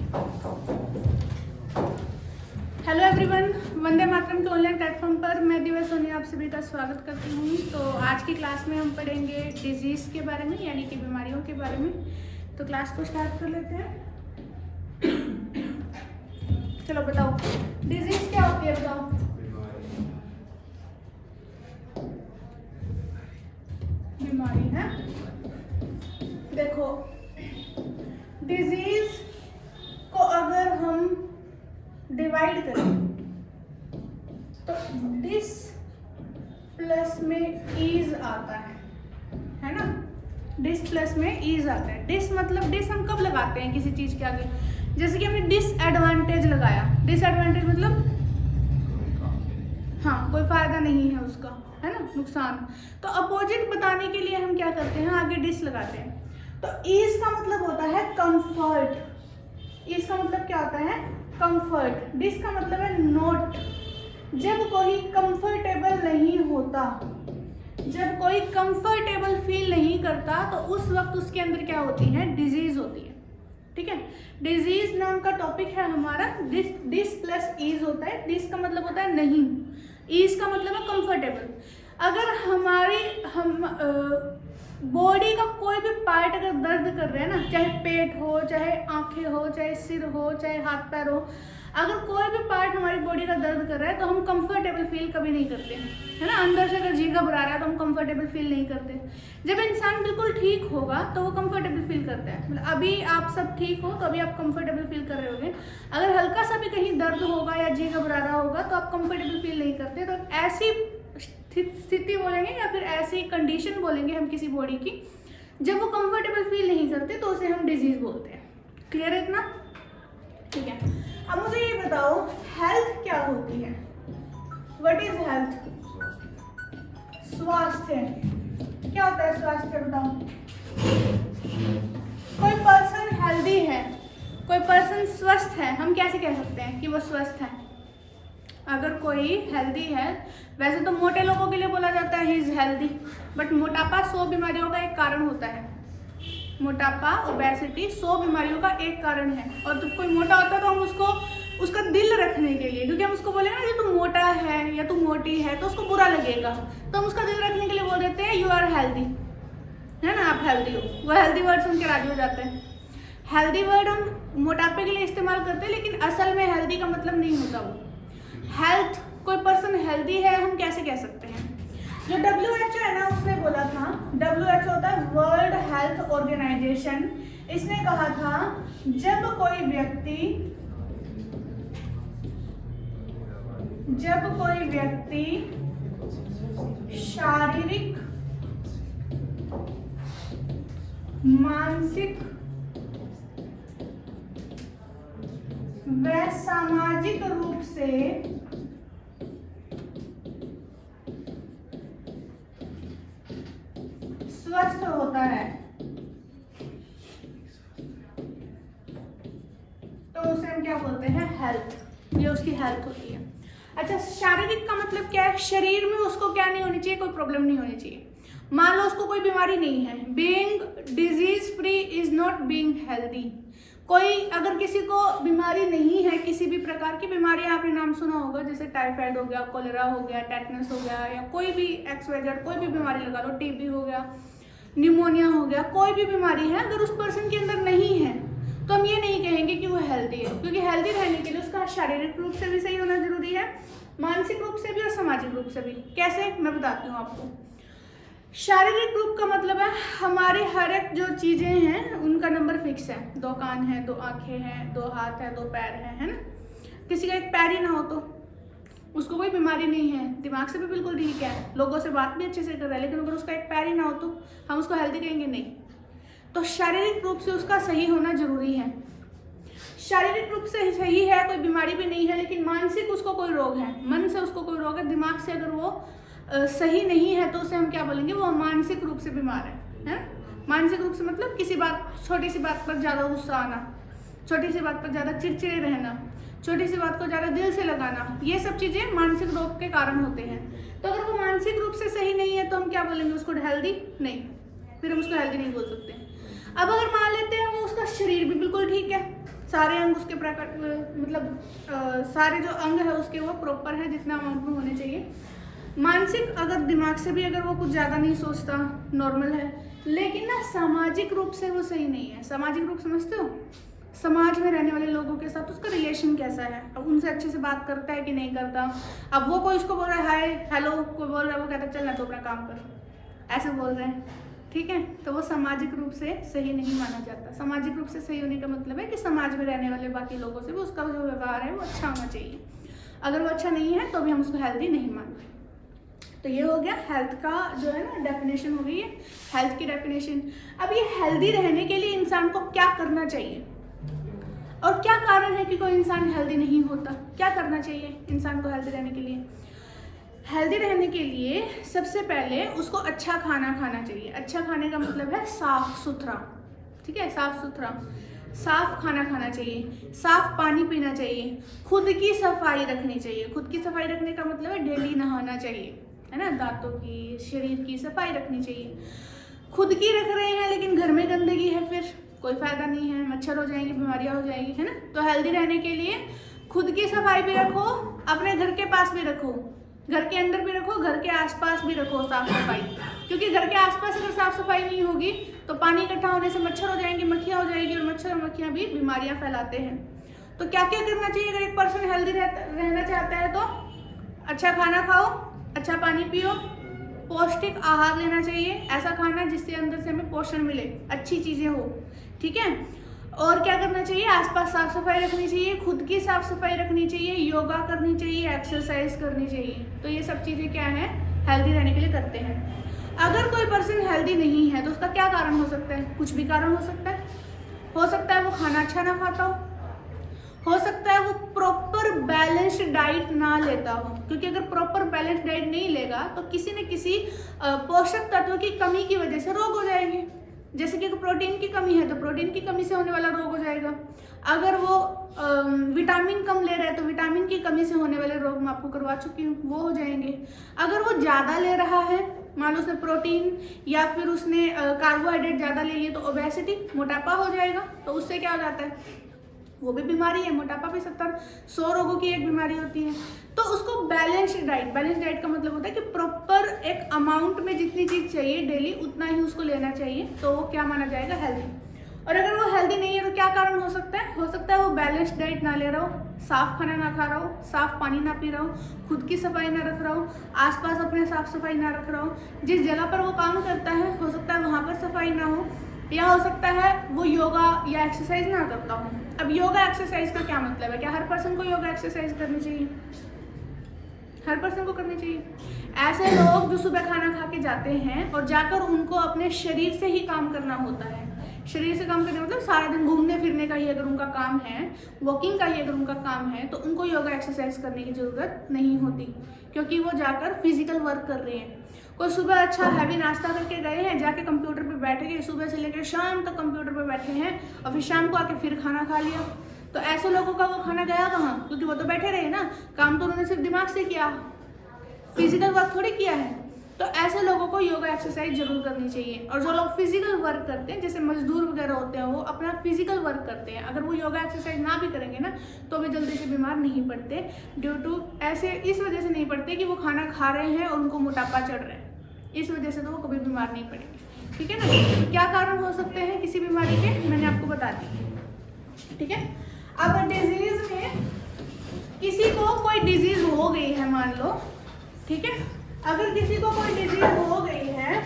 Hello everyone, Vande Mataram के online platform पर मैं दिव्या सोनी आप सभी का स्वागत करती हूँ। तो आज की क्लास में हम पढ़ेंगे डिजीज़ के बारे में, यानी कि बीमारियों के बारे में। तो क्लास को स्टार्ट कर लेते हैं। चलो बताओ, डिजीज़ क्या होती है? बताओ। बीमारी है। देखो, डिजीज़ को अगर हम डिवाइड करें तो डिस प्लस में ईज आता है ना। डिस प्लस में ईज आता है। डिस मतलब डिस हम कब लगाते हैं किसी चीज के आगे? जैसे कि हमने डिसएडवांटेज लगाया। डिसएडवांटेज मतलब हाँ, कोई फायदा नहीं है उसका, है ना, नुकसान। तो अपोजिट बताने के लिए हम क्या करते हैं, आगे डिस लगाते हैं। तो ईज का मतलब होता है कंफर्ट। ईज का मतलब क्या होता है? कंफर्ट। डिस का मतलब है नोट। जब कोई कंफर्टेबल नहीं होता, जब कोई कंफर्टेबल फील नहीं करता, तो उस वक्त उसके अंदर क्या होती है? डिजीज होती है। ठीक है, डिजीज नाम का टॉपिक है हमारा। डिस प्लस ईज होता है। डिस का मतलब होता है नहीं, ईज का मतलब है कंफर्टेबल। अगर हम बॉडी का कोई भी पार्ट अगर दर्द कर रहे हैं ना, चाहे पेट हो, चाहे आंखें हो, चाहे सिर हो, चाहे हाथ पैर हो, अगर कोई भी पार्ट हमारी बॉडी का दर्द कर रहा है तो हम कंफर्टेबल फील कभी नहीं करते, है ना। अंदर से अगर जी घबरा रहा है तो हम कंफर्टेबल फील नहीं करते। जब इंसान बिल्कुल ठीक होगा तो वो कंफर्टेबल फील करता है। मतलब अभी आप सब ठीक हो तो अभी आप कंफर्टेबल फील कर रहे होगे। अगर हल्का सा भी कहीं दर्द होगा या जी घबरा रहा होगा तो आप कंफर्टेबल फील नहीं करते। तो ऐसी स्थिति बोलेंगे या फिर ऐसी कंडीशन बोलेंगे हम किसी बॉडी की, जब वो कंफर्टेबल फील नहीं करते तो उसे हम डिजीज बोलते हैं। क्लियर है इतना? ठीक है, अब मुझे ये बताओ, हेल्थ क्या होती है? What is health? स्वास्थ्य। क्या होता है स्वास्थ्य? बताओ। कोई पर्सन हेल्दी है, कोई पर्सन स्वस्थ है, हम कैसे कह सकते हैं कि वो स्वस्थ है? अगर कोई हेल्दी है, वैसे तो मोटे लोगों के लिए बोला जाता है ही इज हेल्दी, बट मोटापा 100 बीमारियों का एक कारण होता है। मोटापा, ओबेसिटी 100 बीमारियों का एक कारण है। और जब कोई मोटा होता है तो हम उसका दिल रखने के लिए, क्योंकि हम उसको बोले ना कि तू मोटा है या तू मोटी है तो उसको बुरा लगेगा, तो हम उसका दिल रखने के लिए बोल देते हैं यू आर हेल्दी, है ना, आप हेल्दी हो। वो हेल्दी वर्ड सुन के राजी हो जाते हैं। हेल्दी वर्ड हम मोटापे के लिए इस्तेमाल करते हैं, लेकिन असल में हेल्दी का मतलब नहीं होता वो। हेल्थ, कोई पर्सन हेल्दी है हम कैसे कह सकते हैं? जो WHO है ना, उसने बोला था, WHO होता है वर्ल्ड हेल्थ ऑर्गेनाइजेशन। इसने कहा था जब कोई व्यक्ति शारीरिक, मानसिक व सामाजिक रूप से स्वस्थ होता है तो उसे हम क्या बोलते हैं? हेल्थ। ये उसकी हेल्थ होती है। अच्छा, शारीरिक का मतलब क्या है? शरीर में उसको क्या नहीं होनी चाहिए? कोई प्रॉब्लम नहीं होनी चाहिए। मान लो उसको कोई बीमारी नहीं है। Being disease free is not being healthy. कोई अगर किसी को बीमारी नहीं है, किसी भी प्रकार की बीमारी आपने नाम सुना होगा, जैसे टाइफाइड हो गया, कोलेरा हो गया, टेटनस हो गया, या कोई भी XYZ कोई भी बीमारी लगा लो, TB हो गया, न्यूमोनिया हो गया, कोई भी बीमारी है, अगर उस पर्सन के अंदर नहीं है तो हम ये नहीं कहेंगे कि वो हेल्दी है, क्योंकि हेल्दी रहने के लिए उसका शारीरिक रूप से भी सही होना जरूरी है, मानसिक रूप से भी और सामाजिक रूप से भी। कैसे? मैं बताती हूँ आपको। शारीरिक रूप का मतलब है हमारे हर एक जो चीजें हैं उनका नंबर फिक्स है। 2 कान है, 2 आंखें हैं, 2 हाथ है, 2 पैर है ना। किसी का एक पैर ही ना हो तो उसको कोई बीमारी नहीं है, दिमाग से भी बिल्कुल ठीक है, लोगों से बात भी अच्छे से कर रहा है, लेकिन अगर उसका एक पैर ही ना हो तो हम उसको हेल्दी कहेंगे? नहीं। तो शारीरिक रूप से उसका सही होना जरूरी है। शारीरिक रूप से सही है, कोई बीमारी भी नहीं है, लेकिन मानसिक उसको कोई रोग है, मन से उसको कोई रोग है, दिमाग से अगर वो सही नहीं है तो उसे हम क्या बोलेंगे? वो मानसिक रूप से बीमार है। मानसिक रूप से मतलब किसी बात, छोटी सी बात पर ज़्यादा गुस्सा आना, छोटी सी बात पर ज़्यादा चिड़चिड़े रहना, छोटी सी बात को ज़्यादा दिल से लगाना, ये सब चीज़ें मानसिक रोग के कारण होते हैं। तो अगर वो मानसिक रूप से सही नहीं है तो हम क्या बोलेंगे उसको? हेल्दी नहीं, फिर हम उसको हेल्दी नहीं बोल सकते। अब अगर मान लेते हैं वो उसका शरीर भी बिल्कुल ठीक है, सारे अंग उसके सारे जो अंग है उसके वो प्रॉपर है जितना अमाउंट में होने चाहिए। मानसिक, अगर दिमाग से भी अगर वो कुछ ज़्यादा नहीं सोचता, नॉर्मल है, लेकिन ना सामाजिक रूप से वो सही नहीं है। सामाजिक रूप समझते हो? समाज में रहने वाले लोगों के साथ उसका रिलेशन कैसा है, अब उनसे अच्छे से बात करता है कि नहीं करता। अब वो कोई उसको बोल रहा है हाय हेलो, कोई बोल रहा है, वो कहता है चल ना तो अपना काम कर, ऐसे बोल रहे हैं, ठीक है, तो वो सामाजिक रूप से सही नहीं माना जाता। सामाजिक रूप से सही होने का मतलब है कि समाज में रहने वाले बाकी लोगों से भी उसका जो व्यवहार है वो अच्छा होना चाहिए। अगर वो अच्छा नहीं है तो भी हम उसको हेल्दी नहीं मानते। तो ये हो गया हेल्थ का जो है ना डेफिनेशन हो गई है, हेल्थ की डेफिनेशन। अब ये हेल्दी रहने के लिए इंसान को क्या करना चाहिए और क्या कारण है कि कोई इंसान हेल्दी नहीं होता, क्या करना चाहिए इंसान को हेल्दी रहने के लिए? हेल्दी रहने के लिए सबसे पहले उसको अच्छा खाना खाना चाहिए। अच्छा खाने का मतलब है साफ सुथरा, ठीक है, साफ सुथरा, साफ खाना खाना चाहिए, साफ पानी पीना चाहिए, खुद की सफाई रखनी चाहिए। खुद की सफाई रखने का मतलब है डेली नहाना चाहिए, है ना, दांतों की, शरीर की सफाई रखनी चाहिए। खुद की रख रहे हैं लेकिन घर में गंदगी है, फिर कोई फायदा नहीं है, मच्छर हो जाएंगे, बीमारियां हो जाएंगी, है ना। तो हेल्दी रहने के लिए खुद की सफाई भी रखो, अपने घर के पास भी रखो, घर के अंदर भी रखो, घर के आसपास भी रखो साफ सफाई, क्योंकि घर के आसपास अगर साफ सफाई नहीं होगी तो पानी इकट्ठा होने से मच्छर हो जाएंगे, मक्खियाँ हो जाएगी, और मच्छर और मक्खियाँ भी बीमारियाँ फैलाते हैं। तो क्या क्या करना चाहिए अगर एक पर्सन हेल्दी रहना चाहता है? तो अच्छा खाना खाओ, अच्छा पानी पियो, पौष्टिक आहार लेना चाहिए, ऐसा खाना जिससे अंदर से हमें पोषण मिले, अच्छी चीज़ें हो, ठीक है। और क्या करना चाहिए? आसपास साफ सफाई रखनी चाहिए, खुद की साफ सफाई रखनी चाहिए, योगा करनी चाहिए, एक्सरसाइज करनी चाहिए। तो ये सब चीज़ें क्या है, हेल्दी रहने के लिए करते हैं। अगर कोई पर्सन हेल्दी नहीं है तो उसका क्या कारण हो सकता है? कुछ भी कारण हो सकता है। हो सकता है वो खाना अच्छा ना खाता हो सकता है वो प्रॉपर बैलेंस्ड डाइट ना लेता हो, क्योंकि अगर प्रॉपर बैलेंस्ड डाइट नहीं लेगा तो किसी न किसी पोषक तत्व की कमी की वजह से रोग हो जाएंगे। जैसे कि प्रोटीन की कमी है तो प्रोटीन की कमी से होने वाला रोग हो जाएगा। अगर वो विटामिन कम ले रहा है तो विटामिन की कमी से होने वाले रोग मैं आपको करवा चुकी हूँ, वो हो जाएंगे। अगर वो ज़्यादा ले रहा है, मान लो उसने प्रोटीन या फिर उसने कार्बोहाइड्रेट ज़्यादा ले लिए, तो ओबेसिटी, मोटापा हो जाएगा। तो उससे क्या हो जाता है, वो भी बीमारी है, मोटापा भी 70-100 रोगों की एक बीमारी होती है। तो उसको बैलेंस्ड डाइट का मतलब होता है कि प्रॉपर एक अमाउंट में जितनी चीज़ चाहिए डेली उतना ही उसको लेना चाहिए, तो वो क्या माना जाएगा, हेल्दी। और अगर वो हेल्दी नहीं है तो क्या कारण हो सकता है? हो सकता है वो बैलेंस्ड डाइट ना ले रहा हो, साफ खाना ना खा रहा हो, साफ पानी ना पी रहा हो, खुद की सफाई ना रख रहा हो, आसपास अपने साफ सफाई ना रख रहा हो, जिस जगह पर वो काम करता है हो सकता है वहाँ पर सफाई ना हो, या हो सकता है वो योगा या एक्सरसाइज ना करता हो। अब योगा एक्सरसाइज का क्या मतलब है? क्या हर पर्सन को योगा एक्सरसाइज करनी चाहिए? हर पर्सन को करनी चाहिए? ऐसे लोग जो सुबह खाना खा के जाते हैं और जाकर उनको अपने शरीर से ही काम करना होता है। शरीर से काम करने मतलब सारा दिन घूमने फिरने का ही अगर उनका काम है, वॉकिंग का ही अगर उनका काम है, तो उनको योगा एक्सरसाइज करने की ज़रूरत नहीं होती, क्योंकि वो जाकर फिजिकल वर्क कर रहे हैं। कोई सुबह अच्छा हैवी नाश्ता करके गए हैं, जाके कंप्यूटर पे बैठ गए, सुबह से लेकर शाम तक कंप्यूटर पे बैठे हैं और फिर शाम को आके फिर खाना खा लिया, तो ऐसे लोगों का वो खाना गया कहाँ? क्योंकि वो तो बैठे रहे ना, काम तो उन्होंने सिर्फ दिमाग से किया, फिजिकल वर्क थोड़ी किया है। तो ऐसे लोगों को योगा एक्सरसाइज जरूर करनी चाहिए। और जो लोग फिजिकल वर्क करते हैं, जैसे मजदूर वगैरह होते हैं, वो अपना फिजिकल वर्क करते हैं, अगर वो योगा एक्सरसाइज ना भी करेंगे ना तो वे जल्दी से बीमार नहीं पड़ते, ड्यू टू ऐसे इस वजह से नहीं पड़ते कि वो खाना खा रहे हैं और उनको मोटापा चढ़ रहा है, इस वजह से तो वो कभी बीमार नहीं पड़ेंगे, ठीक है ना। तो क्या कारण हो सकते हैं किसी बीमारी के, मैंने आपको बता दी, ठीक है। अब डिजीज में किसी को कोई डिजीज हो गई है, मान लो, ठीक है, अगर किसी को कोई डिजीज हो गई है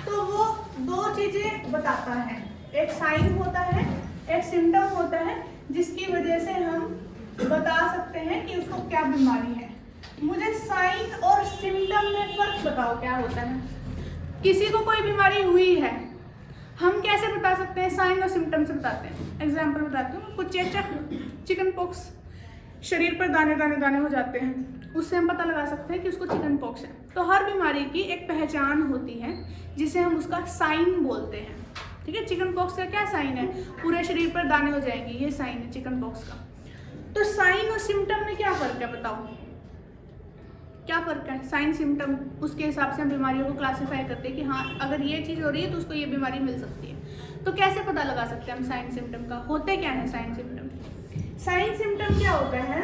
तो वो दो चीजें बताता है, एक साइन होता है, एक सिम्टम होता है, जिसकी वजह से हम बता सकते हैं कि उसको क्या बीमारी है। मुझे साइन और सिम्टम में फर्क बताओ, क्या होता है? किसी को कोई बीमारी हुई है, हम कैसे बता सकते हैं? साइन और सिम्टम से बताते हैं। एग्जाम्पल बताती हूँ, कुछ चेचक, चिकन पॉक्स, शरीर पर दाने दाने दाने हो जाते हैं, उससे हम पता लगा सकते हैं कि उसको चिकन पॉक्स है। तो हर बीमारी की एक पहचान होती है जिसे हम उसका साइन बोलते हैं, ठीक है। चिकन पॉक्स का क्या साइन है? पूरे शरीर पर दाने हो जाएंगे, ये साइन है चिकन पॉक्स का। तो साइन और सिम्टम में क्या फर्क है, बताओ क्या फर्क है? साइन सिम्टम, उसके हिसाब से हम बीमारियों को क्लासीफाई करते हैं कि हाँ अगर ये चीज़ हो रही है तो उसको ये बीमारी मिल सकती है। तो कैसे पता लगा सकते हैं हम साइन सिम्टम का? होते क्या है साइन सिम्टम? साइन सिम्टम क्या होता है?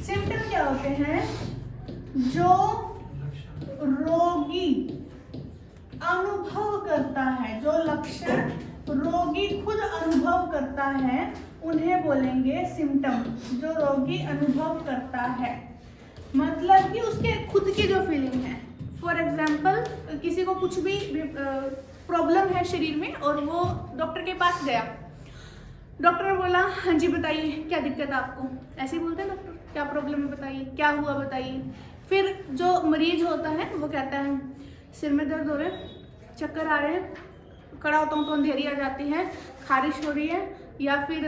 सिम्टम क्या होते हैं? जो रोगी अनुभव करता है, जो लक्षण रोगी खुद अनुभव करता है उन्हें बोलेंगे सिम्टम। जो रोगी अनुभव करता है मतलब कि उसके खुद की जो फीलिंग है। फॉर एग्जाम्पल, किसी को कुछ भी प्रॉब्लम है शरीर में और वो डॉक्टर के पास गया, डॉक्टर ने बोला हाँ जी बताइए क्या दिक्कत है आपको, ऐसे ही बोलते हैं डॉक्टर, क्या प्रॉब्लम है बताइए, क्या हुआ बताइए। फिर जो मरीज होता है वो कहता है सिर में दर्द हो रहा है, चक्कर आ रहे हैं, खड़ा होता हूँ तो अंधेरी आ जाती है, खारिश हो रही है, या फिर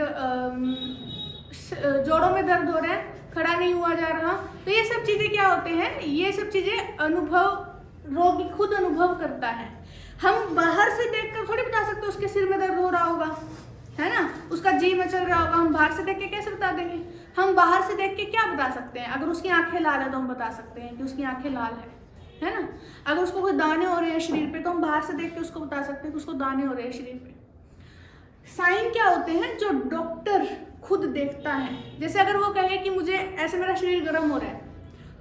जोड़ों में दर्द हो रहा है, खड़ा नहीं हुआ जा रहा। तो ये सब चीज़ें क्या होते हैं? ये सब चीज़ें अनुभव रोगी खुद अनुभव करता है। हम बाहर से देखकर थोड़ी बता सकते उसके सिर में दर्द हो रहा होगा, है ना, उसका जी मचल रहा होगा। हम बाहर से देख के कैसे बता देंगे? हम बाहर से देख के क्या बता सकते हैं? अगर उसकी आंखें लाल है तो हम बता सकते हैं कि उसकी आंखें लाल है ना। अगर उसको कोई दाने हो रहे हैं शरीर पे तो हम बाहर से देख के उसको बता सकते हैं कि उसको दाने हो रहे हैं शरीर पे। साइन क्या होते हैं? जो डॉक्टर खुद देखता है। जैसे अगर वो कहे कि मुझे ऐसे मेरा शरीर गर्म हो रहा है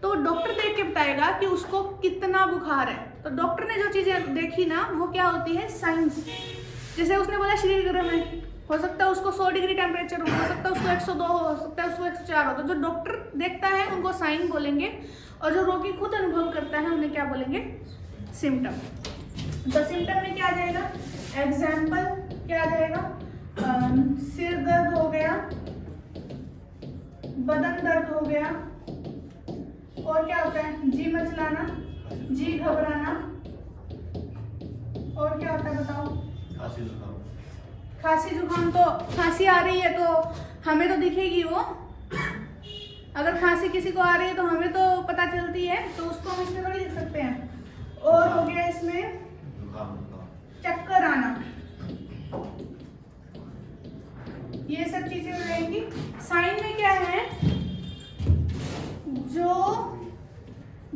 तो डॉक्टर देख के बताएगा कि उसको कितना बुखार है। तो डॉक्टर ने जो चीजें देखी ना वो क्या होती है? साइंस। जैसे उसने बोला शरीर गर्म है, हो सकता है उसको 100 डिग्री टेम्परेचर हो सकता है उसको 102 हो सकता है उसको 104 हो। तो जो डॉक्टर देखता है उनको साइन बोलेंगे और जो रोगी खुद अनुभव करता है उन्हें क्या बोलेंगे? सिम्टम। तो सिम्टम में क्या आ जाएगा? एग्जाम्पल क्या आ जाएगा? सिर दर्द हो गया, बदन दर्द हो गया, और क्या होता है? जी मचलाना, जी घबराना, और क्या होता है बताओ? खांसी जुकाम। खांसी जुकाम, तो खांसी आ रही है तो हमें तो दिखेगी वो। अगर खांसी किसी को आ रही है तो हमें तो पता चलती है, तो उसको हम इसमें थोड़ी लिख सकते हैं। और हो गया इसमें चक्कर आना, ये सब चीजें हो जाएंगी। साइन में क्या है? जो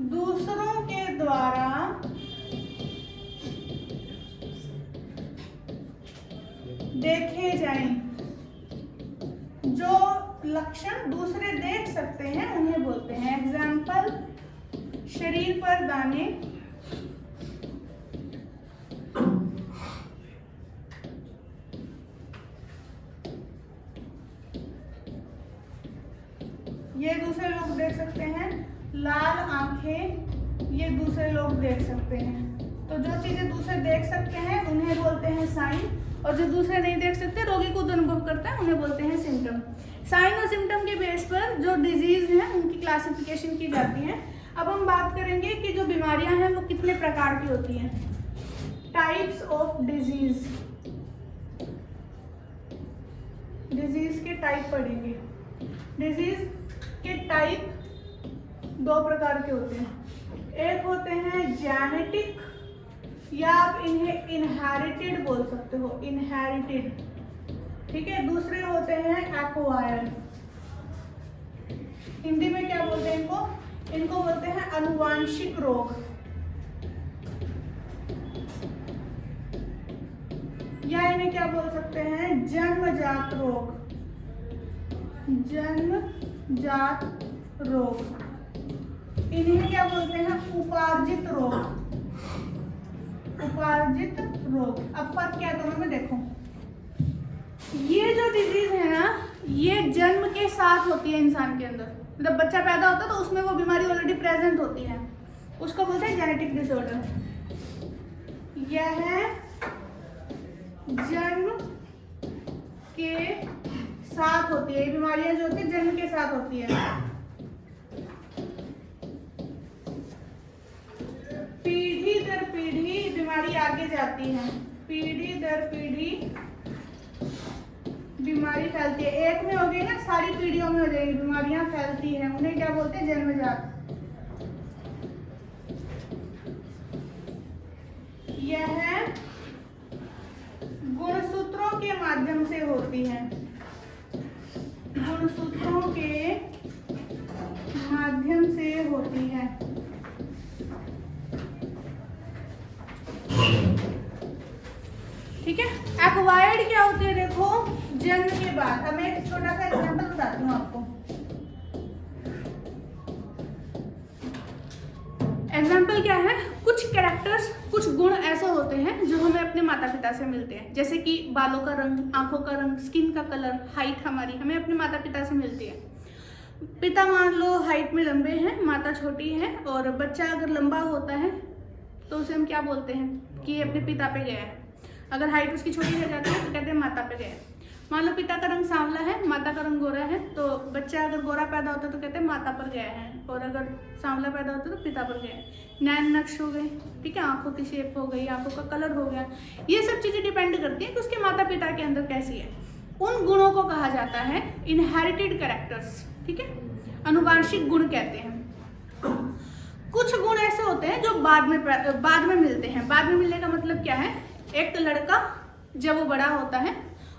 दूसरों के द्वारा देखे जाएं, जो लक्षण दूसरे देख सकते हैं उन्हें बोलते हैं। एग्जाम्पल, शरीर पर दाने, ये दूसरे लोग देख सकते हैं। लाल आंखें, ये दूसरे लोग देख सकते हैं। तो जो चीजें दूसरे देख सकते हैं उन्हें बोलते हैं साइन, और जो दूसरे नहीं देख सकते, रोगी खुद अनुभव करता है, उन्हें बोलते हैं सिम्टम। साइन और सिम्टम के बेस पर जो डिजीज हैं उनकी क्लासिफिकेशन की जाती है। अब हम बात करेंगे कि जो बीमारियां हैं वो कितने प्रकार की होती हैं। टाइप्स ऑफ डिजीज, डिजीज के टाइप पढ़ेंगे। डिजीज के टाइप 2 प्रकार के होते हैं। एक होते हैं जेनेटिक, या आप इन्हें इनहेरिटेड बोल सकते हो, इनहेरिटेड, ठीक है। दूसरे होते हैं एक्वायर्ड। हिंदी में क्या बोलते हैं इनको? इनको बोलते हैं अनुवांशिक रोग, या इन्हें क्या बोल सकते हैं? जन्मजात रोग, जन्मजात रोग। इन्हें क्या बोलते हैं? उपार्जित रोग, उपार्जित रोग। अब फर्क क्या है दोनों में देखो। ये जो डिजीज है ना, ये जन्म के साथ होती है इंसान के अंदर, मतलब बच्चा पैदा होता है तो उसमें वो बीमारी ऑलरेडी प्रेजेंट होती है, उसको बोलते हैं जेनेटिक डिसऑर्डर। यह जन्म के साथ होती है, बीमारियां जो होती है जन्म के साथ होती है। पीढ़ी दर पीढ़ी बीमारी आगे जाती है, पीढ़ी दर पीढ़ी बीमारी फैलती है। एक में हो गई ना, सारी पीढ़ियों में हो जाएगी, बीमारियां फैलती हैं, उन्हें क्या बोलते हैं? जन्मजात। यह गुणसूत्रों के माध्यम से होती है, गुणसूत्रों के माध्यम से होती है। ठीक है। एक्वायर्ड क्या होते हैं? देखो, जन्म के बात। अब मैं एक छोटा सा एग्जाम्पल बताती हूँ आपको। एग्जाम्पल क्या है, कुछ कैरेक्टर्स, कुछ गुण ऐसे होते हैं जो हमें अपने माता पिता से मिलते हैं, जैसे कि बालों का रंग, आंखों का रंग, स्किन का कलर, हाइट हमारी हमें अपने माता पिता से मिलती है। पिता मान लो हाइट में लंबे हैं, माता छोटी है, और बच्चा अगर लंबा होता है तो उसे हम क्या बोलते हैं कि ये अपने पिता पे गया है। अगर हाइट उसकी छोटी रह जाती है तो कहते हैं माता पे गया है। मान लो पिता का रंग सांवला है, माता का रंग गोरा है, तो बच्चा अगर गोरा पैदा होता है तो कहते हैं माता पर गया है, और अगर सांवला पैदा होता है तो पिता पर गया है। नैन नक्श हो गए, ठीक है, आंखों की शेप हो गई, आंखों का कलर हो गया, ये सब चीज़ें डिपेंड करती हैं कि उसके माता पिता के अंदर कैसी है। उन गुणों को कहा जाता है इनहेरिटेड कैरेक्टर्स, ठीक है, अनुवांशिक गुण कहते हैं। कुछ गुण ऐसे होते हैं जो बाद में मिलते हैं। बाद में मिलने का मतलब क्या है, एक लड़का जब वो बड़ा होता है,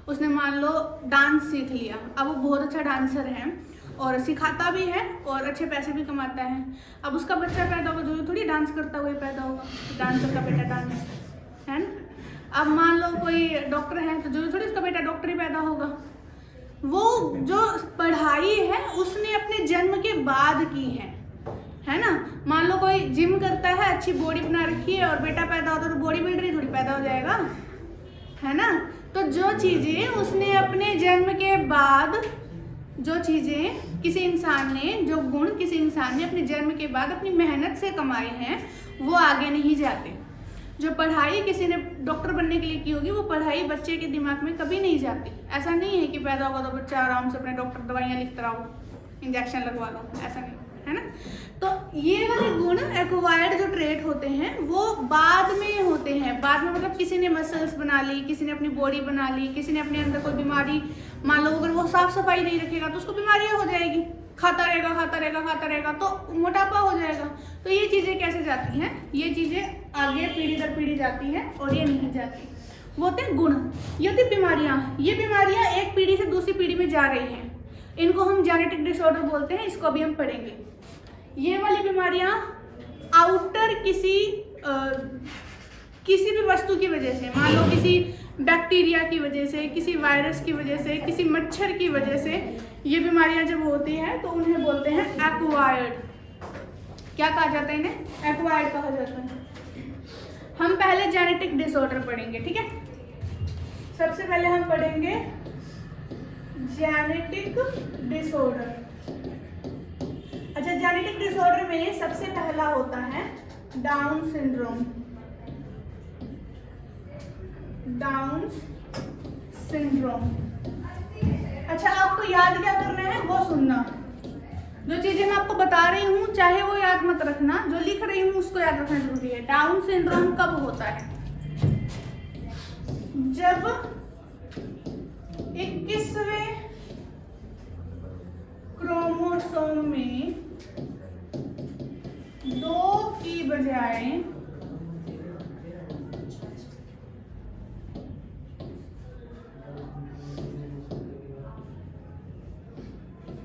उसने मान लो डांस सीख लिया, अब वो बहुत अच्छा डांसर है और सिखाता भी है और अच्छे पैसे भी कमाता है। अब उसका बच्चा पैदा होगा, जो थोड़ी डांस करता हुआ पैदा होगा, डांसर का बेटा डांस है ना। अब मान लो कोई डॉक्टर है, तो जो थोड़ी उसका बेटा डॉक्टर ही पैदा होगा। वो जो पढ़ाई है उसने अपने जन्म के बाद की है ना। मान लो कोई जिम करता है, अच्छी बॉडी बना रखी है, और बेटा पैदा होता है तो बॉडी बिल्डर ही थोड़ी पैदा हो जाएगा, है ना। तो जो चीज़ें उसने अपने जन्म के बाद, जो चीज़ें किसी इंसान ने, जो गुण किसी इंसान ने अपने जन्म के बाद अपनी मेहनत से कमाए हैं, वो आगे नहीं जाते। जो पढ़ाई किसी ने डॉक्टर बनने के लिए की होगी, वो पढ़ाई बच्चे के दिमाग में कभी नहीं जाती। ऐसा नहीं है कि पैदा होगा तो बच्चा आराम से अपने डॉक्टर दवाइयाँ लिखता रहो, इंजेक्शन लगवा लो, ऐसा नहीं है ना। तो ये वाले गुण एक्वायर्ड जो ट्रेट होते हैं वो बाद में होते हैं। बाद में मतलब किसी ने मसल्स बना ली, किसी ने अपनी बॉडी बना ली, किसी ने अपने अंदर कोई बीमारी, मान लो अगर वो साफ सफाई नहीं रखेगा तो उसको बीमारियां हो जाएगी, खाता रहेगा तो मोटापा हो जाएगा। तो ये चीज़ें कैसे जाती हैं, ये चीज़ें आगे पीढ़ी दर पीढ़ी जाती हैं और ये नहीं जाती। वो होते हैं गुण। ये होती बीमारियाँ, ये बीमारियाँ एक पीढ़ी से दूसरी पीढ़ी में जा रही हैं, इनको हम जेनेटिक डिसऑर्डर बोलते हैं, इसको अभी हम पढ़ेंगे। ये वाली बीमारियां आउटर किसी भी वस्तु की वजह से, मान लो किसी बैक्टीरिया की वजह से, किसी वायरस की वजह से, किसी मच्छर की वजह से ये बीमारियां जब होती हैं तो उन्हें बोलते हैं एक्वायर्ड। क्या कहा जाता है इन्हें? एक्वायर्ड कहा जाता है। हम पहले जेनेटिक डिसऑर्डर पढ़ेंगे, ठीक है। सबसे पहले हम पढ़ेंगे जेनेटिक डिसऑर्डर। अच्छा, जेनेटिक डिसऑर्डर में सबसे पहला होता है डाउन सिंड्रोम। Down syndrome. अच्छा, आपको याद क्या करना है वो सुनना। जो चीजें मैं आपको बता रही हूँ चाहे वो याद मत रखना, जो लिख रही हूँ उसको याद रखना जरूरी है। डाउन सिंड्रोम कब होता है? जब 21वें क्रोमोसोम में 2 की बजाय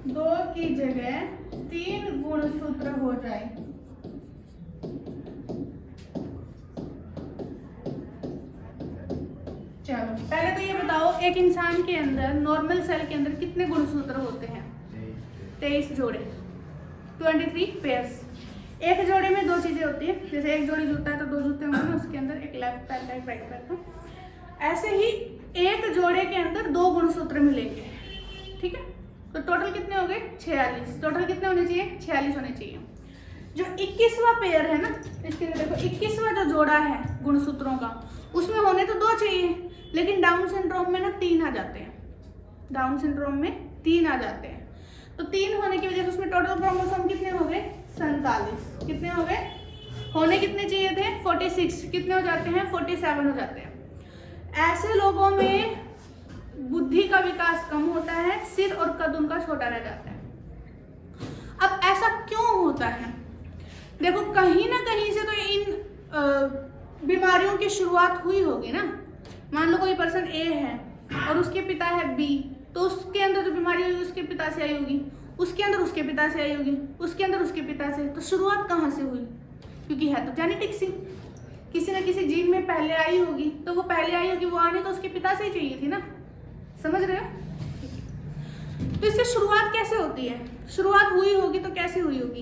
2 की जगह 3 गुणसूत्र हो जाए। चलो पहले तो ये बताओ, एक इंसान के अंदर, नॉर्मल सेल के अंदर कितने गुणसूत्र होते हैं? 23 जोड़े, 23 पेयर्स। एक जोड़े में 2 चीजें होती हैं, जैसे एक जोड़ी जूता है तो 2 जूते होंगे ना, उसके अंदर एक लेफ्ट पैर का एक राइट पैर का। ऐसे ही एक जोड़े के अंदर 2 गुणसूत्र मिलेंगे, ठीक है। तो टोटल कितने हो गए? 46। टोटल कितने होने चाहिए? 46 होने चाहिए। जो 21वां पेयर है ना, इसके अंदर देखो 21वां जो जोड़ा है गुणसूत्रों का, उसमें होने तो 2 चाहिए, लेकिन डाउन सिंड्रोम में ना 3 आ जाते हैं। डाउन सिंड्रोम में 3 आ जाते हैं। तो 3 होने की वजह से उसमें टोटल क्रोमोसोम कितने हो गए? 47। कितने हो गए? होने कितने चाहिए थे? 46। कितने हो जाते हैं? 47 हो जाते हैं। ऐसे लोगों में बुद्धि का विकास कम होता है, सिर और कद उनका छोटा रह जाता है। अब ऐसा क्यों होता है? देखो कहीं ना कहीं से तो इन बीमारियों की शुरुआत हुई होगी ना। मान लो कोई पर्सन ए है और उसके पिता है बी, तो उसके अंदर जो बीमारी होगी उसके पिता से आई होगी, उसके अंदर उसके पिता से आई होगी, उसके अंदर उसके पिता से। तो शुरुआत कहाँ से हुई? क्योंकि है तो जेनेटिक्स ही, किसी न किसी जीन में पहले आई होगी, तो वो पहले आई होगी, वो आने तो उसके पिता से ही चाहिए थी ना। समझ रहे हो? तो इससे शुरुआत कैसे होती है, शुरुआत हुई होगी तो कैसे हुई होगी,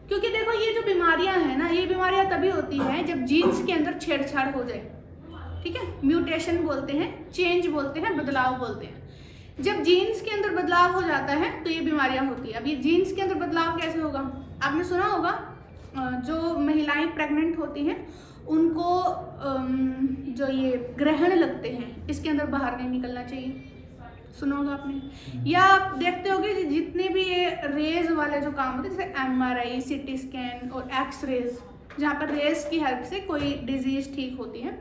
क्योंकि देखो ये जो बीमारियां हैं ना, ये बीमारियां तभी होती हैं जब जीन्स के अंदर छेड़छाड़ हो जाए, ठीक है। म्यूटेशन बोलते हैं, चेंज बोलते हैं, बदलाव बोलते हैं। जब जीन्स के अंदर बदलाव हो जाता है तो ये बीमारियां होती है। अब ये जीन्स के अंदर बदलाव कैसे होगा, आपने सुना होगा जो महिलाएं प्रेग्नेंट होती हैं उनको जो ये ग्रहण लगते हैं, इसके अंदर बाहर नहीं निकलना चाहिए, सुना होगा आपने। या आप देखते होगे जितने भी ये रेज वाले जो काम होते हैं, जैसे MRI, CT स्कैन और एक्स-रेज, जहाँ पर रेज की हेल्प से कोई डिजीज ठीक होती है,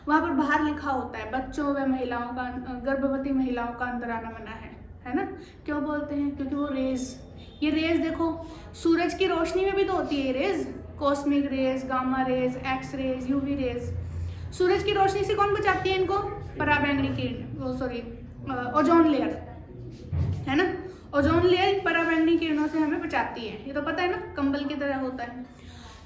वहाँ पर बाहर लिखा होता है बच्चों व महिलाओं का, गर्भवती महिलाओं का अंदर आना मना है ना। क्यों बोलते हैं, क्योंकि वो रेज, ये रेज देखो सूरज की रोशनी में भी तो होती है ये rays, cosmic rays, gamma rays, X rays, UV rays. सूरज की रोशनी से कौन बचाती है इनको, पराबैंगनी किरण, सॉरी ओजोन लेयर, है ना। ओजोन लेयर पराबैंगनी किरणों से हमें बचाती है, ये तो पता है ना, कंबल की तरह होता है।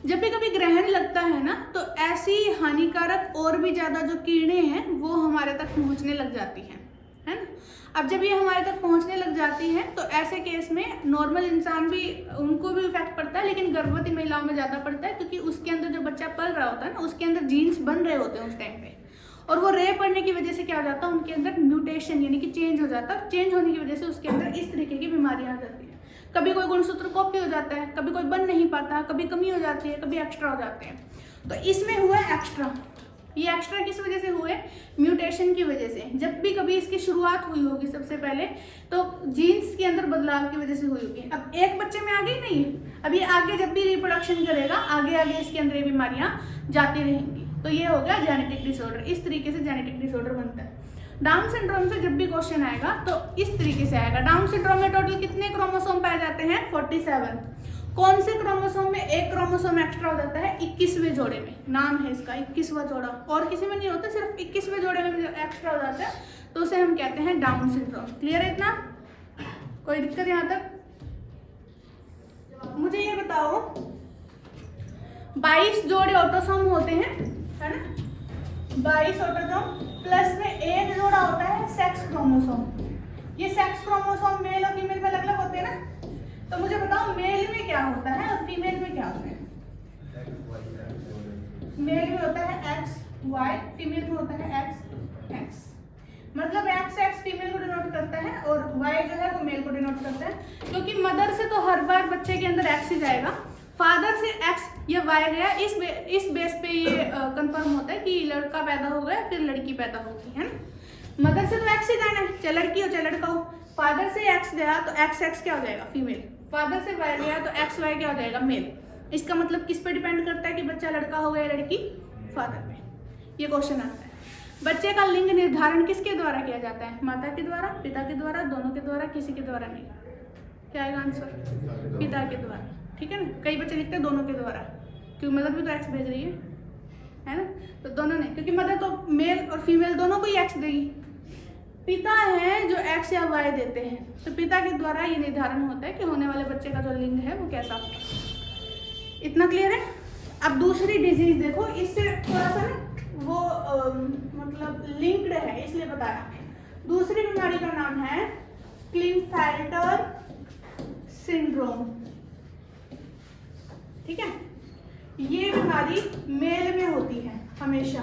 जब भी कभी ग्रहण लगता है ना, तो ऐसी हानिकारक और भी ज़्यादा जो किरणें हैं वो हमारे तक पहुंचने लग जाती हैं, है ना। अब जब ये हमारे तक पहुंचने लग जाती हैं तो ऐसे केस में नॉर्मल इंसान भी, उनको भी इफेक्ट पड़ता है, लेकिन गर्भवती महिलाओं में ज़्यादा पड़ता है, क्योंकि उसके अंदर जो बच्चा पल रहा होता है ना, उसके अंदर जीन्स बन रहे होते हैं उस टाइम पे, और वो रे पड़ने की वजह से क्या हो जाता है, उनके अंदर म्यूटेशन यानी कि चेंज हो जाता है। चेंज होने की वजह से उसके अंदर इस तरीके की बीमारियां आ जाती हैं। कभी कोई गुणसूत्र कॉपी हो जाता है, कभी कोई बन नहीं पाता, कभी कमी हो जाती है, कभी एक्स्ट्रा हो जाते हैं। तो इसमें हुआ एक्स्ट्रा, ये एक्स्ट्रा किस वजह से हुए, म्यूटेशन की वजह से। जब भी कभी इसकी शुरुआत हुई होगी सबसे पहले तो जीन्स के अंदर बदलाव की वजह से हुई होगी। अब एक बच्चे में आ गई नहीं है, अब ये आगे जब भी रिप्रोडक्शन करेगा आगे आगे इसके अंदर ये बीमारियां जाती रहेंगी। तो ये हो गया जेनेटिक डिसऑर्डर, इस तरीके से जेनेटिक डिसऑर्डर बनता है। डाउन सिंड्रोम से जब भी क्वेश्चन आएगा तो इस तरीके से आएगा। डाउन सिंड्रोम में टोटल कितने क्रोमोसोम पाए जाते हैं, 47। कौन से क्रोमोसोम में एक क्रोमोसोम एक्स्ट्रा हो जाता है, 21वें जोड़े में, नाम है इसका 21वां जोड़ा, और किसी में नहीं होता, सिर्फ 21वें जोड़े में एक्स्ट्रा हो जाता है, तो उसे हम कहते हैं डाउन सिंड्रोम। क्लियर है इतना, कोई दिक्कत यहाँ तक। मुझे ये बताओ 22 जोड़े ऑटोसोम होते हैं, है ना, 22 ऑटोसोम प्लस में एक जोड़ा होता है सेक्स क्रोमोसोम। ये सेक्स क्रोमोसोम मेल और फीमेल में अलग अलग होते हैं ना, तो मुझे बताओ मेल में क्या होता है और फीमेल में क्या होता है। मेल में होता है XY, फीमेल में होता है XX। मतलब XX फीमेल को डिनोट करता है और Y जो है वो मेल को डिनोट करता है, क्योंकि मदर से तो हर बार बच्चे के अंदर X ही जाएगा, फादर से X या Y गया, इस बेस पे ये कंफर्म होता है कि लड़का पैदा होगा या फिर लड़की पैदा होगी, है ना। मदर से तो X ही जाना है, चाहे लड़की हो चाहे लड़का हो। फादर से X गया तो XX क्या हो जाएगा, फीमेल। फादर से Y गया तो XY क्या हो जाएगा, मेल। इसका मतलब किस पे डिपेंड करता है कि बच्चा लड़का हो या लड़की, फादर पे। ये क्वेश्चन आता है। बच्चे का लिंग निर्धारण किसके द्वारा किया जाता है, माता के द्वारा, पिता के द्वारा, दोनों के द्वारा, किसी के द्वारा नहीं। क्या आएगा आंसर, पिता के द्वारा, ठीक है ना। कई बच्चे लिखते हैं दोनों के द्वारा, क्योंकि मदर भी तो एक्स भेज रही है ना, तो दोनों नहीं, क्योंकि मदर तो मेल और फीमेल दोनों को ही एक्स देगी। पिता है जो एक्स या वाई देते हैं, तो पिता के द्वारा ये निर्धारण होता है कि होने वाले बच्चे का जो लिंग है वो कैसा होगा। इतना क्लियर है। अब दूसरी डिजीज देखो, इससे थोड़ा सा ना वो मतलब लिंक्ड है, इसलिए बता रहा हूं। दूसरी बीमारी का नाम है क्लिनफेल्टर सिंड्रोम, ठीक है। ये बीमारी मेल में होती है हमेशा,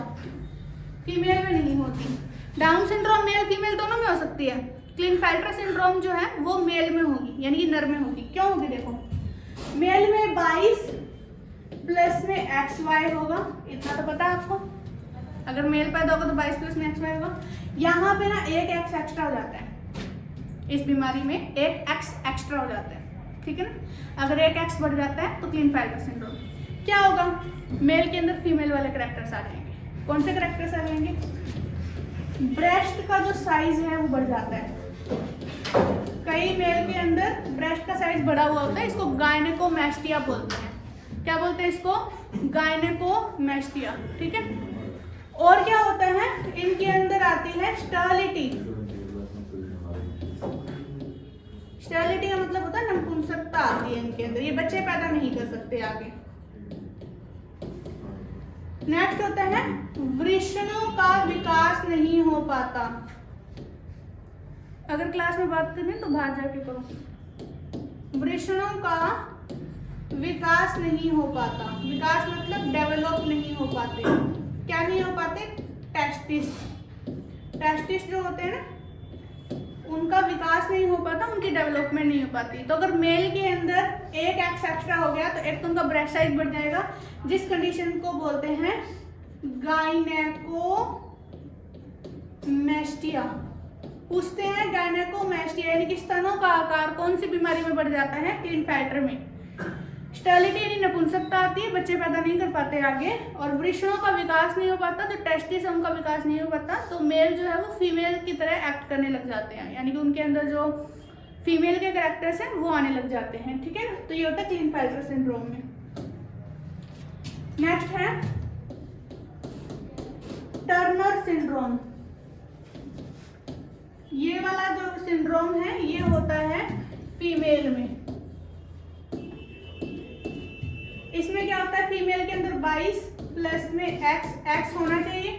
फीमेल में नहीं होती। डाउन सिंड्रोम मेल फीमेल दोनों में हो सकती है। क्लिनफेल्टर सिंड्रोम जो है वो मेल में होगी, यानी कि नर में होगी। क्यों होगी, देखो मेल में 22 प्लस में XY होगा, इतना तो पता है आपको। अगर मेल पैदा होगा तो 22 प्लस में XY होगा। यहाँ पे ना एक X एक्स्ट्रा हो जाता है, इस बीमारी में एक X एक्स्ट्रा हो जाता है, ठीक है ना। अगर एक X बढ़ जाता है तो क्लिनफेल्टर सिंड्रोम। क्या होगा, मेल के अंदर फीमेल वाले कैरेक्टर्स आ जाएंगे। कौन से कैरेक्टर्स आ जाएंगे, ब्रेस्ट का जो साइज है वो बढ़ जाता है। कई मेल के अंदर ब्रेस्ट का साइज बढ़ा हुआ होता है, इसको गायनेकोमैस्टिया बोलते हैं। क्या बोलते हैं इसको, गायनेकोमैस्टिया, ठीक है। और क्या होता है, इनके अंदर आती है स्टर्लिटी। स्टर्लिटी का मतलब होता है नपुंसकता आती है इनके अंदर, ये बच्चे पैदा नहीं कर सकते आगे। नेक्स्ट होता है वृषणों का विकास नहीं हो पाता। अगर क्लास में बात करें तो बाहर जाके करो। वृषणों का विकास नहीं हो पाता, विकास मतलब डेवलप नहीं हो पाते। क्या नहीं हो पाते? टेस्टिस, टेस्टिस जो होते हैं ना, उनका विकास नहीं हो पाता, उनकी डेवलपमेंट नहीं हो पाती। तो अगर मेल के अंदर एक एक्स एक्स्ट्रा हो गया तो एक तो उनका ब्रेस्ट साइज बढ़ जाएगा, जिस कंडीशन को बोलते हैं गायनेकोमेस्टिया। पूछते हैं गायनेकोमेस्टिया यानी कि स्तनों का आकार कौन सी बीमारी में बढ़ जाता है? क्लिनफेल्टर में। स्टेरिलिटी यानी नपुंसकता आती है, बच्चे पैदा नहीं कर पाते आगे। और वृषणों का विकास नहीं हो पाता, तो टेस्टिस है उनका विकास नहीं हो पाता, तो मेल जो है वो फीमेल की तरह एक्ट करने लग जाते हैं, यानी कि उनके अंदर जो फीमेल के कैरेक्टर्स हैं वो आने लग जाते हैं। ठीक है, तो ये होता है क्लिनफेल्टर सिंड्रोम में। नेक्स्ट है टर्नर सिंड्रोम। ये वाला जो सिंड्रोम है ये होता है फीमेल में। इसमें क्या होता है? फीमेल के अंदर 22 प्लस में एक्स होना चाहिए,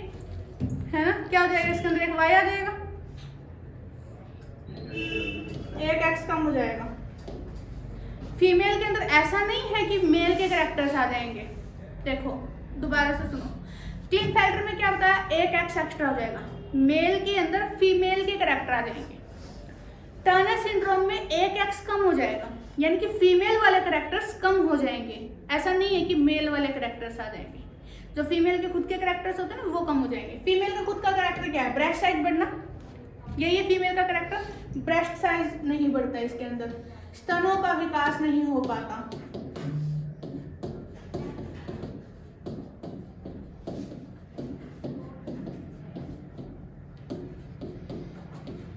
है ना? क्या हो जाएगा इसके अंदर? एक वाई आ जाएगा, एक एक्स कम हो जाएगा। फीमेल के अंदर ऐसा नहीं है कि मेल के कैरेक्टर्स आ जाएंगे। देखो दोबारा से सुनो, क्लिनफेल्टर में क्या होता है? एक एक्स एक्स्ट्रा हो जाएगा, मेल के अंदर फीमेल के कैरेक्टर आ जाएंगे। टर्नर सिंड्रोम में एक एक्स कम हो जाएगा, यानी कि फीमेल वाले कैरेक्टर्स कम हो जाएंगे। ऐसा नहीं है कि मेल वाले कैरेक्टर्स आ जाएंगे। जो फीमेल के खुद के कैरेक्टर्स होते हैं ना वो कम हो जाएंगे। फीमेल का खुद का कैरेक्टर क्या है? ब्रेस्ट साइज बढ़ना, यही है फीमेल का कैरेक्टर। ब्रेस्ट साइज नहीं बढ़ता इसके अंदर, स्तनों का विकास नहीं हो पाता।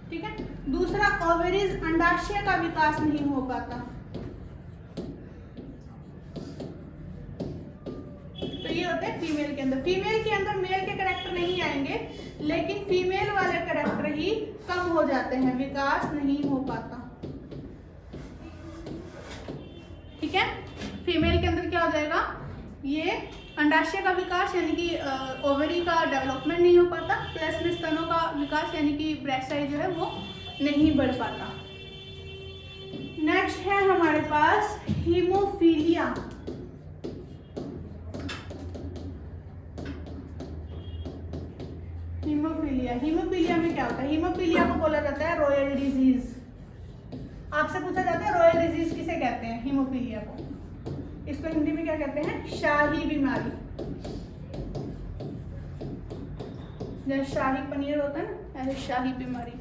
ठीक है, दूसरा ओवरीज अंडाशय का विकास नहीं हो पाता। तो ये होते हैं फीमेल के अंदर। फीमेल के अंदर मेल के कैरेक्टर नहीं आएंगे, लेकिन फीमेल वाले कैरेक्टर ही कम हो जाते हैं, विकास नहीं हो पाता। ठीक है, फीमेल के अंदर क्या हो जाएगा? ये अंडाशय का विकास यानी कि ओवरी का डेवलपमेंट नहीं हो पाता, प्लस में स्तनों का विकास यानी कि ब्रेस्ट साइज जो है वो नहीं बढ़ पाता। नेक्स्ट है हमारे पास हीमोफीलिया। हीमोफीलिया, हीमोफीलिया में क्या होता है? हीमोफीलिया को बोला जाता है रॉयल डिजीज। आपसे पूछा जाता है रॉयल डिजीज किसे कहते हैं? हीमोफीलिया को। इसको हिंदी में क्या कहते हैं? शाही बीमारी। जैसे शाही पनीर होता है ना, ऐसे शाही बीमारी।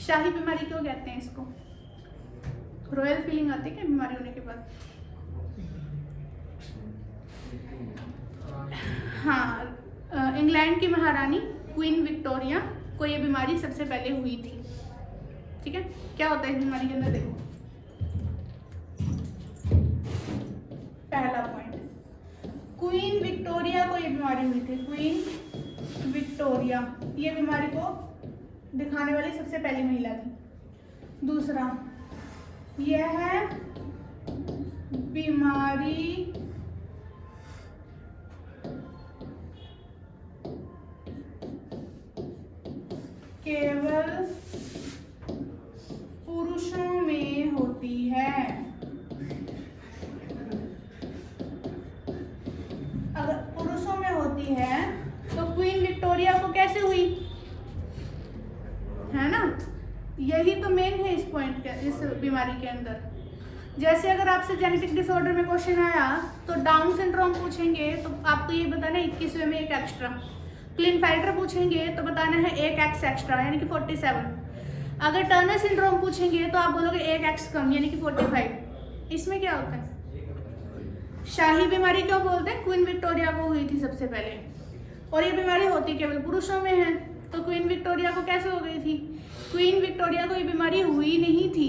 शाही बीमारी क्यों कहते हैं इसको? रॉयल फीलिंग आती है क्या बीमारी होने के बाद? हाँ, इंग्लैंड की महारानी क्वीन विक्टोरिया को ये बीमारी सबसे पहले हुई थी। ठीक है, क्या होता है इस बीमारी के अंदर? देखो पहला पॉइंट, क्वीन विक्टोरिया को ये बीमारी हुई थी। क्वीन विक्टोरिया ये बीमारी को दिखाने वाली सबसे पहली महिला थी। दूसरा, यह है बीमारी केवल पुरुषों में होती है। अगर पुरुषों में होती है तो क्वीन विक्टोरिया को कैसे हुई? है ना, यही तो मेन है इस पॉइंट के, इस बीमारी के अंदर। जैसे अगर आपसे जेनेटिक डिसऑर्डर में क्वेश्चन आया तो डाउन सिंड्रोम पूछेंगे तो आपको ये बताना है 21वें में एक एक्स्ट्रा। क्लिनफेल्टर पूछेंगे तो बताना है एक एक्स एक्स्ट्रा यानी कि 47। अगर टर्नर सिंड्रोम पूछेंगे तो आप बोलोगे एक एक्स कम यानी कि 45। इसमें क्या होता है? शाही बीमारी क्यों बोलते हैं? क्वीन विक्टोरिया को हुई थी सबसे पहले, और ये बीमारी होती केवल पुरुषों में है। तो क्वीन विक्टोरिया को कैसे हो गई थी? क्वीन विक्टोरिया को ये बीमारी हुई नहीं थी,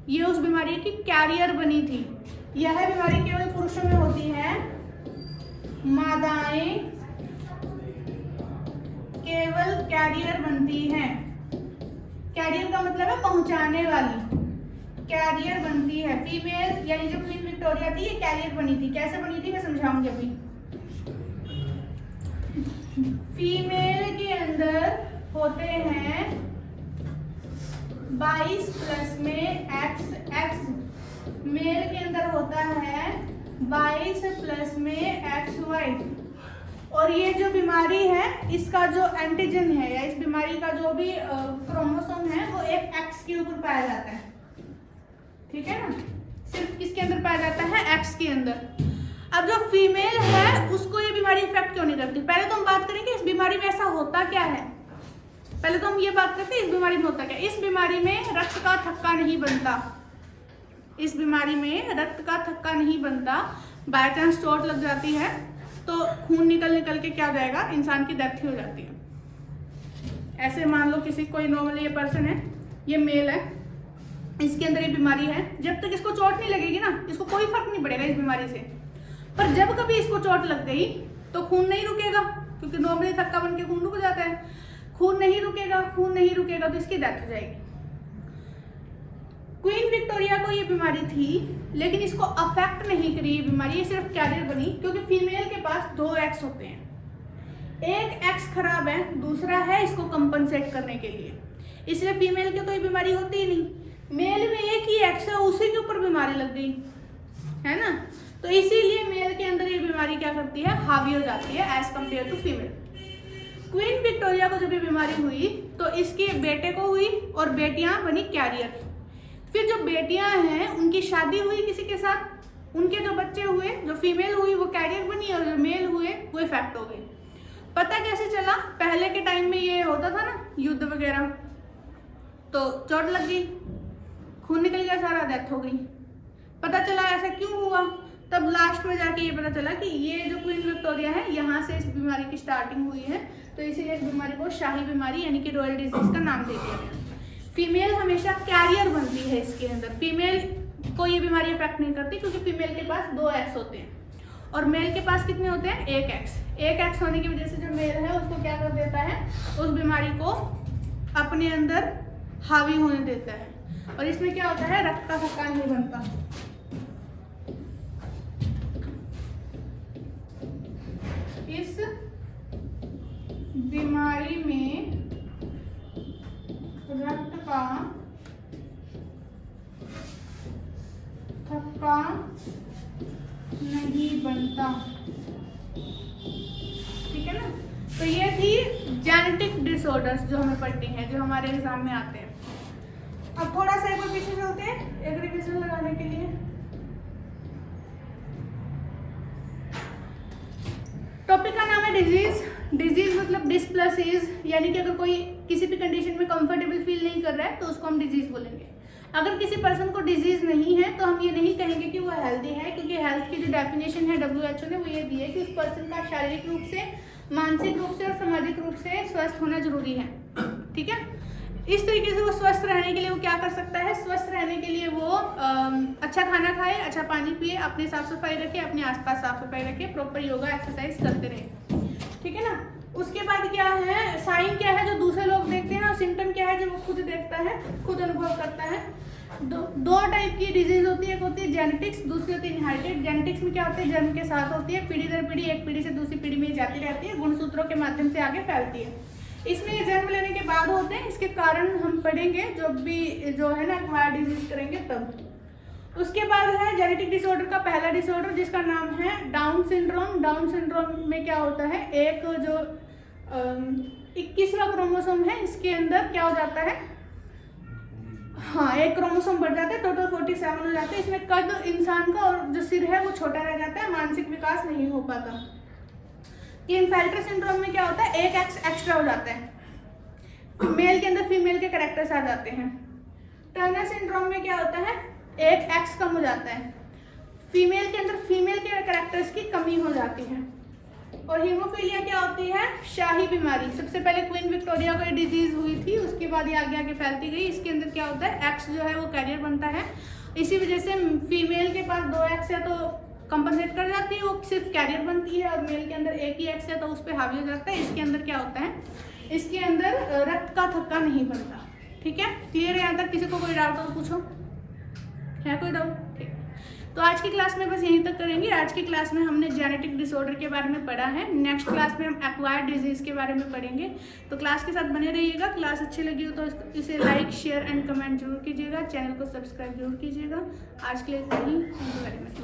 ये उस बीमारी की कैरियर बनी थी। यह बीमारी केवल पुरुषों में होती है। मादाएं केवल कैरियर बनती हैं। कैरियर का मतलब है पहुंचाने वाली, कैरियर बनती है। फीमेल यानी जो क्वीन विक्टोरिया थी ये कैरियर बनी थी। कैसे बनी थी मैं समझाऊंगी अभी। फीमेल के अंदर होते हैं 22 प्लस में XX, मेल के अंदर होता है 22 प्लस में XY। और ये जो बीमारी है इसका जो एंटीजन है या इस बीमारी का जो भी क्रोमोसोम है वो एक X के ऊपर पाया जाता है, ठीक है ना, सिर्फ किसके अंदर पाया जाता है, X के अंदर। अब जो फीमेल है उसको ये बीमारी इफेक्ट क्यों नहीं करती, पहले तो हम बात करेंगे इस बीमारी में ऐसा होता क्या है। पहले तो हम ये बात करते हैं इस बीमारी में होता क्या। इस बीमारी में रक्त का थक्का नहीं बनता, इस बीमारी में रक्त का थक्का नहीं बनता। बाय चांस चोट लग जाती है तो खून निकल के क्या हो जाएगा, इंसान की डेथ ही हो जाती है। ऐसे मान लो किसी कोई नॉर्मल ये पर्सन है, ये मेल है, इसके अंदर ये बीमारी है, जब तक इसको चोट नहीं लगेगी ना इसको कोई फर्क नहीं पड़ेगा इस बीमारी से। पर जब कभी इसको चोट लग गई तो खून नहीं रुकेगा, क्योंकि नॉर्मली थक्का बन के खून रुक जाता है। खून नहीं रुकेगा तो इसकी डेथ हो जाएगी। क्वीन विक्टोरिया को ये बीमारी थी लेकिन इसको अफेक्ट नहीं करी ये बीमारी, ये सिर्फ कैरियर बनी, क्योंकि फीमेल के पास 2 एक्स होते हैं। एक एक्स खराब है, दूसरा है इसको कंपनसेट करने के लिए, इसलिए फीमेल के तो ये बीमारी होती ही नहीं। मेल में एक ही एक्स है, उसी के ऊपर बीमारी लग गई है ना, तो इसीलिए मेल के अंदर ये बीमारी क्या करती है, हावी हो जाती है as compare to female. Queen Victoria को जब ये बीमारी हुई तो इसके बेटे को हुई और बेटियां बनी कैरियर। फिर जो बेटियां हैं उनकी शादी हुई किसी के साथ, उनके जो बच्चे हुए, जो फीमेल हुई वो कैरियर बनी और जो मेल हुए वो इफेक्ट हो गए। पता कैसे चला, पहले के टाइम में ये होता था ना युद्ध वगैरह, तो चोट लग गई, खून निकल गया सारा, डेथ हो गई। पता चला ऐसा क्यों हुआ, तब लास्ट में जाके ये पता चला कि ये जो क्वीन विक्टोरिया है यहाँ से इस बीमारी की स्टार्टिंग हुई है, तो इसीलिए इस बीमारी को शाही बीमारी यानी कि रॉयल डिजीज का नाम दे दिया गया। फीमेल हमेशा कैरियर बनती है इसके अंदर, फीमेल को ये बीमारी अफेक्ट नहीं करती क्योंकि फीमेल के पास 2 एक्स होते हैं और मेल के पास कितने होते हैं, 1 एक्स। 1 एक्स होने की वजह से जो मेल है उसको क्या कर देता है, उस बीमारी को अपने अंदर हावी होने देता है। और इसमें क्या होता है, रक्त का थक्का नहीं बनता। इस बीमारी में रक्त का थक्का नहीं बनता, ठीक है ना। तो ये थी जेनेटिक डिसऑर्डर्स जो हमें पढ़नी है, जो हमारे एग्जाम में आते हैं। अब थोड़ा सा एक बार पीछे चलते हैं एक रिविजन लगाने के लिए। टॉपिक का नाम है डिजीज। डिजीज मतलब डिसप्लेसीज, यानी कि अगर कोई किसी भी कंडीशन में कंफर्टेबल फील नहीं कर रहा है तो उसको हम डिजीज बोलेंगे। अगर किसी पर्सन को डिजीज नहीं है तो हम ये नहीं कहेंगे कि वो हेल्दी है, क्योंकि हेल्थ की जो डेफिनेशन है WHO ने वो ये दी है कि उस पर्सन का शारीरिक रूप से, मानसिक रूप से और सामाजिक रूप से स्वस्थ होना जरूरी है, ठीक है। इस तरीके से वो स्वस्थ रहने के लिए वो क्या कर सकता है, स्वस्थ रहने के लिए वो अच्छा खाना खाए, अच्छा पानी पिए, अपनी साफ सफाई रखे, अपने आसपास साफ सफाई रखे, प्रॉपर योगा एक्सरसाइज करते रहे, ठीक है ना। उसके बाद क्या है, साइन क्या है जो दूसरे लोग देखते हैं और सिम्टम क्या है जो वो खुद देखता है, खुद अनुभव करता है। दो टाइप की डिजीज होती है, एक होती है जेनेटिक्स, दूसरी होती है इनहेरिटेड। जेनेटिक्स में क्या होता है, जन्म के साथ होती है, पीढ़ी दर पीढ़ी, एक पीढ़ी से दूसरी पीढ़ी में जाती रहती है, गुणसूत्रों के माध्यम से आगे फैलती है। इसमें ये जन्म लेने के बाद होते हैं, इसके कारण हम पढ़ेंगे जब भी जो है ना एक्वायर्ड डिजीज करेंगे तब। उसके बाद है जेनेटिक डिसऑर्डर का पहला डिसऑर्डर जिसका नाम है डाउन सिंड्रोम। डाउन सिंड्रोम में क्या होता है, एक जो 21वां क्रोमोसोम है इसके अंदर क्या हो जाता है, हाँ एक क्रोमोसोम बढ़ जाता है, टोटल 47 हो जाते हैं। इसमें कद इंसान का और जो सिर है वो छोटा रह जाता है, मानसिक विकास नहीं हो पाता। क्लिनफेल्टर सिंड्रोम में क्या होता है, एक एक्स एक्स्ट्रा हो जाता है, मेल के अंदर फीमेल के कैरेक्टर्स आ जाते हैं। टर्नर सिंड्रोम में क्या होता है, एक एक्स कम हो जाता है, फीमेल के अंदर फीमेल के कैरेक्टर्स की कमी हो जाती है। और हीमोफीलिया क्या होती है, शाही बीमारी। सबसे पहले क्वीन विक्टोरिया को डिजीज हुई थी, उसके बाद ये आगे आगे फैलती गई। इसके अंदर क्या होता है, एक्स जो है वो कैरियर बनता है, इसी वजह से फीमेल के पास 2 एक्स है तो कंपनसेट कर जाती है, वो सिर्फ कैरियर बनती है, और मेल के अंदर एक ही एक्स है तो उस पर हावी हो जाता है। इसके अंदर क्या होता है, इसके अंदर रक्त का थक्का नहीं बनता, ठीक है। क्लियर है यहाँ तक, किसी को कोई डाउट हो तो पूछो, है कोई डाउट, ठीक। तो आज की क्लास में बस यहीं तक करेंगे। आज की क्लास में हमने जेनेटिक डिसऑर्डर के बारे में पढ़ा है। नेक्स्ट क्लास में हम एक्वायर्ड डिजीज़ के बारे में पढ़ेंगे। तो क्लास के साथ बने रहिएगा। क्लास अच्छी लगी हो तो इसे लाइक, शेयर एंड कमेंट जरूर कीजिएगा। चैनल को सब्सक्राइब जरूर कीजिएगा। आज के लिए इतना ही। Thank you very much.